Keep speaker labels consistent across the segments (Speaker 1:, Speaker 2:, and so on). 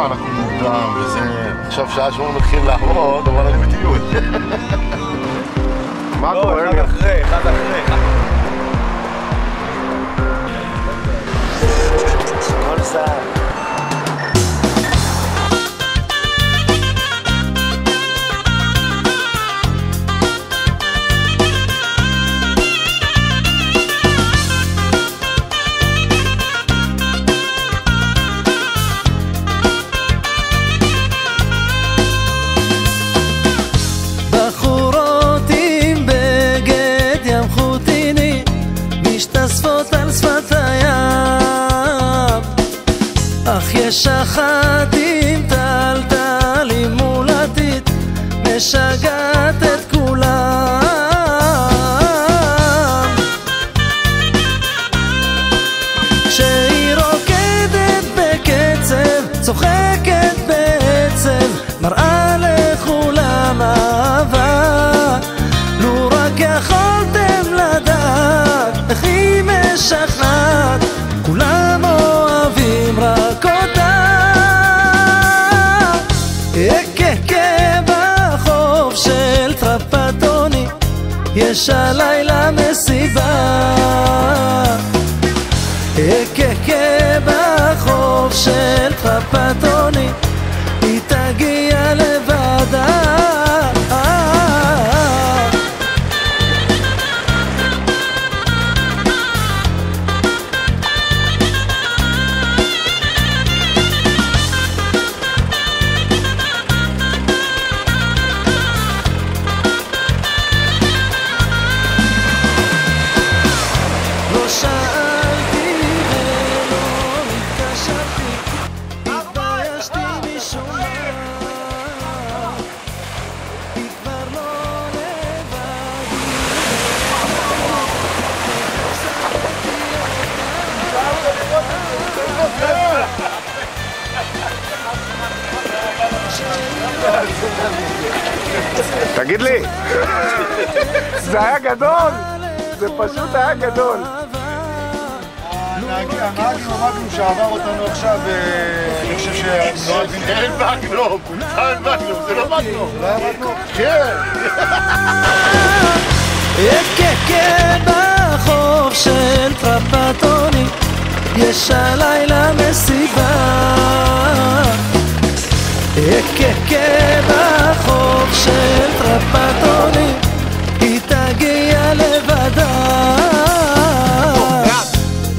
Speaker 1: 7 אנחנו מוקדם, וזה... עכשיו שעה 8 מתחילים לעבוד, אבל אני בטיול. מה קורה?
Speaker 2: לא, אחד אחרי. כל סער.
Speaker 3: אך יש אחת עם טלטלים מולדית משגעת את כולם, כשהיא רוקדת בקצב, צוחקת בעצב, מראה לכולם אהבה. לו רק יכולתם לדעת איך היא משכנעת, כולם אוהבים רק אותה. אקקה בחוף של טרפטוני, יש הלילה מסיבה. אקקה בחוף של טרפטוני, היא תגיע לבדה.
Speaker 4: תגיד לי, זה היה גדול, זה פשוט היה גדול.
Speaker 1: המאגנום שעבר אותנו עכשיו, אני חושב אין מאגנום, אין מאגנום, זה לא מאגנום. זה לא היה מאגנום? כן.
Speaker 3: אקקה בחוף של טרפטוני, יש הלילה מסיבה. אקקה בחוף של טרפטוני, היא תגיע לבדה.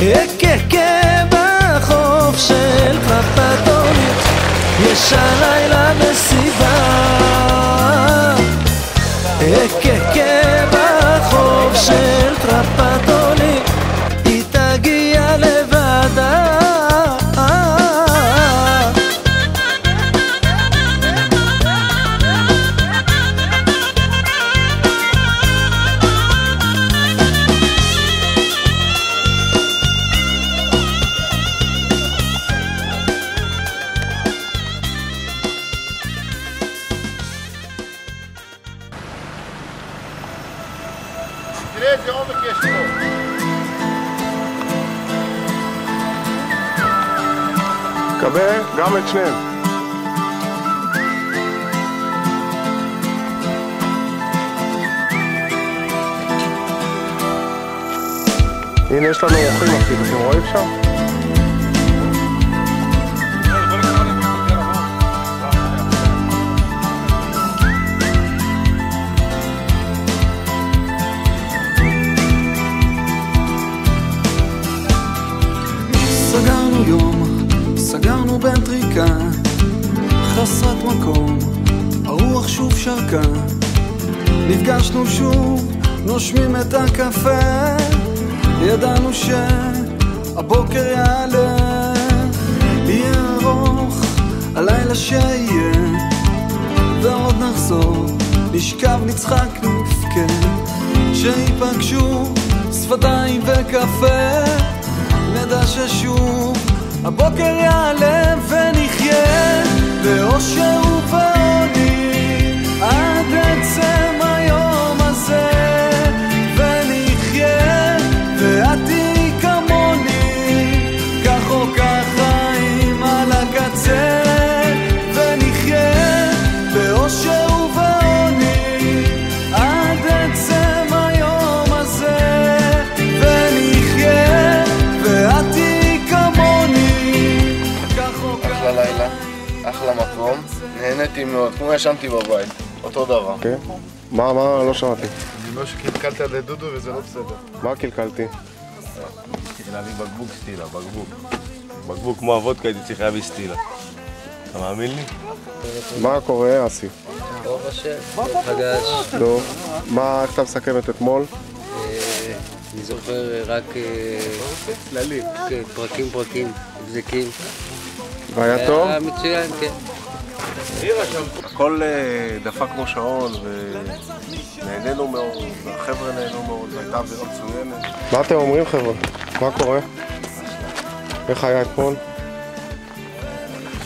Speaker 3: אקקה בחוף של טרפטוני, יש הלילה מסיבה. אקקה בחוף של טרפטוני, היא תגיע לבדה.
Speaker 1: תראה איזה עומק יש פה.
Speaker 4: קבל גם את שניהם. הנה יש לנו אורחים אחי, אתם רואים שם?
Speaker 5: סגרנו יום, סגרנו בנטריקה, חסרת מקום, הרוח שוב שרקה. נפגשנו שוב, נושמים את הקפה, ידענו שהבוקר יעלה. יהיה ארוך הלילה שיהיה, ועוד נחזור, נשכב, נצחק, נבכה, שיפגשו שפתיים וקפה. נדע ששוב הבוקר יעלה ונחיה באושר ובעוני עד עצם היום הזה, ונחיה ואת תהיי כמוני, כך או כך חיים על הקצה.
Speaker 1: הלילה, אחלה מקום, נהניתי מאוד, כמו ישנתי בבית, אותו דבר.
Speaker 6: כן? מה? לא שמעתי.
Speaker 1: אני לא שקלקלת לדודו וזה לא בסדר.
Speaker 6: מה קלקלתי?
Speaker 2: צריך להביא בקבוק סטילה, בקבוק כמו הוודקה הייתי צריך להביא סטילה. אתה מאמין לי?
Speaker 6: מה קורה, אסי?
Speaker 7: ברוך השם, חדש.
Speaker 6: טוב. מה, איך אתה מסכם את אתמול?
Speaker 7: אני זוכר רק פרקים, הבזקים.
Speaker 6: והיה טוב?
Speaker 7: היה מצוין, כן.
Speaker 6: הכל דפק כמו שעון ונהנינו מאוד, והחבר'ה נהנו מאוד, והייתה אווירה מצוינת. מה אתם אומרים חבר'ה? מה קורה? איך היה אתמול?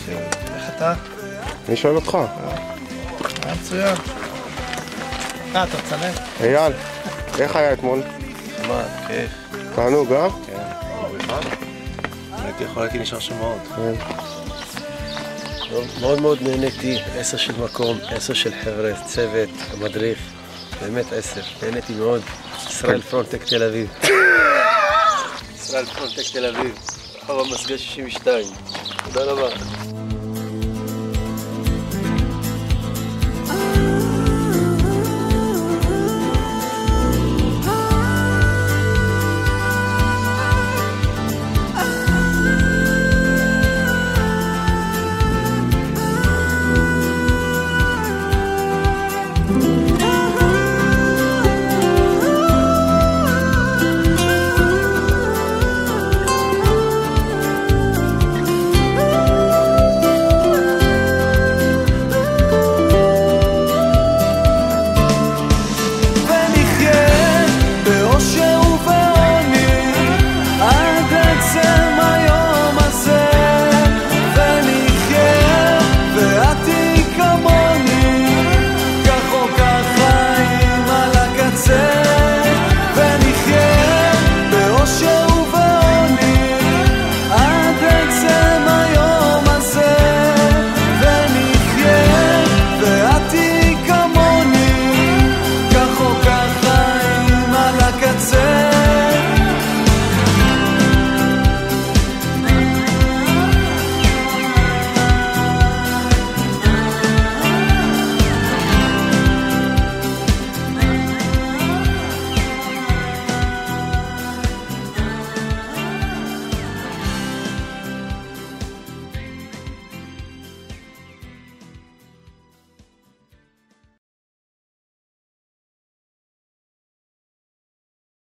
Speaker 1: איך אתה?
Speaker 6: אני שואל אותך.
Speaker 1: היה מצוין. אתה צנן?
Speaker 6: אייל, איך היה אתמול?
Speaker 2: מה, כיף.
Speaker 6: תענוג, אה?
Speaker 2: כן. הייתי יכול הייתי נשאר שם מאוד.
Speaker 6: כן.
Speaker 7: מאוד מאוד נהניתי, 10 של מקום, 10 של חבר'ה, צוות, המדריך, באמת 10, נהניתי מאוד. ישראל פרונטק תל אביב. ישראל פרונטק תל אביב, רחוב המסגר 62. תודה רבה.